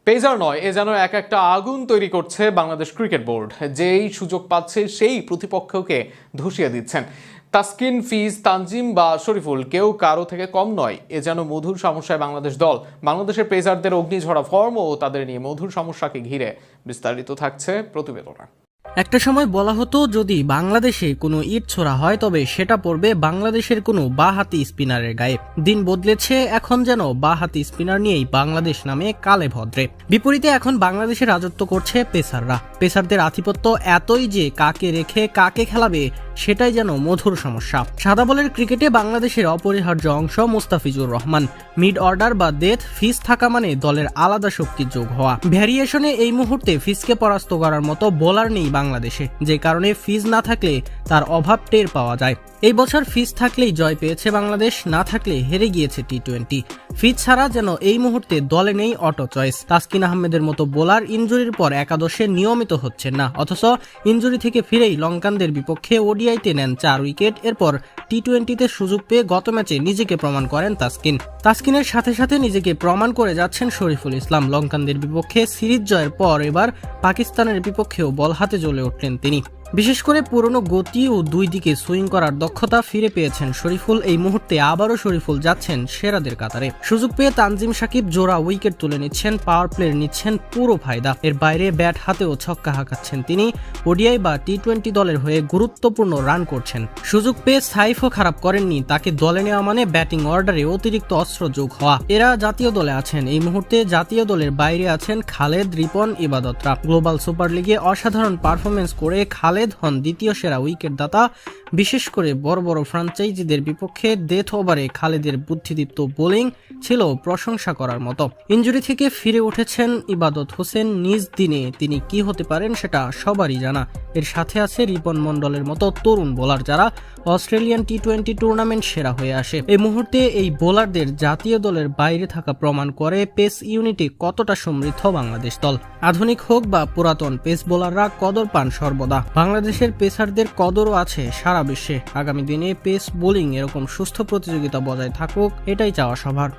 Pacer নয়, এ যেন এক একটা আগুন তৈরি করছে বাংলাদেশ ক্রিকেট বোর্ড। যেই সুযোগ পাচ্ছে সেই প্রতিপক্ষকে ধসিয়ে দিচ্ছেন। তাসকিন, ফিজ, তানজিম বা শরীফুল কেউ কারো থেকে কম নয়। এ যেন মধুর সমস্যায় বাংলাদেশ দল। বাংলাদেশের পেসারদের অগ্নিঝরা ফর্ম ও তাদের নিয়ে মধুর সমস্যাকে ঘিরে বিস্তারিত থাকছে প্রতিবেদনে। একটা সময় বলা হতো যদি বাংলাদেশে কোনো ইট ছোড়া হয় তবে সেটা পড়বে বাংলাদেশের কোনো বাঁহাতি স্পিনারের গায়ে। দিন বদলেছে, এখন যেন বাঁহাতি স্পিনার নিয়েই বাংলাদেশ নামে কালে ভদ্রে। বিপরীতে এখন বাংলাদেশে রাজত্ব করছে পেসাররা। পেসারদের আধিপত্য এতই যে কাকে রেখে কাকে খেলাবে সেটাই যেন মধুর সমস্যা। সাদা বলের ক্রিকেটে বাংলাদেশের অপরিহার্য অংশ মুস্তাফিজুর রহমান। মিড অর্ডার বা ডেথ ফিজ থাকা মানে দলের আলাদা শক্তির যোগ হওয়া। ভ্যারিয়েশনে এই মুহূর্তে ফিজকে পরাস্ত করার মতো বোলার নেই বাংলাদেশে, যে কারণে ফিজ না থাকলে তার অভাব টের পাওয়া যায়। এই বছর ফিজ থাকলেই জয় পেয়েছে বাংলাদেশ, না থাকলে হেরে গিয়েছে টি-20। ফিজ ছাড়া যেন এই মুহূর্তে দলে নেই অটো চয়েস। তাসকিন আহমেদের মতো বোলার ইনজুরির পর একাদশে নিয়মিত হচ্ছেন না, অথচ ইনজুরি থেকে ফিরেই লঙ্কানদের বিপক্ষে ওডিআইতে নেন 4 উইকেট। এরপর টি-20তে সুযোগ পেয়ে গত ম্যাচে নিজেকে প্রমাণ করেন তাসকিন। তাসকিনের সাথে সাথে নিজেকে প্রমাণ করে যাচ্ছেন শরীফুল ইসলাম। লঙ্কানদের বিপক্ষে সিরিজ জয়ের পর এবার পাকিস্তানের বিপক্ষেও বল হাতে জ্বলে উঠলেন তিনি। বিশেষ করে পুরনো গতি ও দুই দিকে সুইং করার দক্ষতা ফিরে পেয়েছেন শরীফুল। এই মুহূর্তে আবারও শরীফুল যাচ্ছেন সেরাদের কাতারে। সুযোগ পেয়ে তানজিম সাকিব জোড়া উইকেট তুলে নিচ্ছেন, পাওয়ার প্লে নিচ্ছেন পুরো ফায়দা। এর বাইরে ব্যাট হাতেও ছক্কা হাঁকাচ্ছেন তিনি। ওডিআই বা টি-20 দলের হয়ে গুরুত্বপূর্ণ রান করছেন। সুযোগ পেয়ে সাইফও খারাপ করেননি, তাকে দলে নেওয়া মানে ব্যাটিং অর্ডারে অতিরিক্ত অস্ত্র যোগ হওয়া। এরা জাতীয় দলে আছেন। এই মুহূর্তে জাতীয় দলের বাইরে আছেন খালেদ, রিপন, ইবাদতরা। গ্লোবাল সুপার লিগে অসাধারণ পারফরমেন্স করে খালেদ হন দ্বিতীয় সেরা উইকেট দাতা। বিশেষ করে বড় বড় ফ্র্যাঞ্চাইজিদের বিপক্ষে ডেথ ওভারে খালেদের বুদ্ধিদীপ্ত বোলিং ছিল প্রশংসা করার মতো। ইনজুরি থেকে ফিরে উঠেছেন ইবাদত হোসেন। নিজ দিনে তিনি কি হতে পারেন সেটা সবারই জানা। এর সাথে আছে রিপন মন্ডলের মতো তরুণ বোলার যারা অস্ট্রেলিয়ান টি-20 টুর্নামেন্ট সেরা হয়ে আসে। এই মুহূর্তে এই বোলারদের জাতীয় দলের বাইরে থাকা প্রমাণ করে পেস ইউনিটে কতটা সমৃদ্ধ বাংলাদেশ দল। আধুনিক হোক বা পুরাতন, পেস বোলাররা কদর পান সর্বদা। বাংলাদেশের পেসারদের কদরও আছে সারা বিশ্বে। আগামী দিনে পেস বোলিং এরকম সুস্থ প্রতিযোগিতা বজায় থাকুক, এটাই চাওয়া সবার।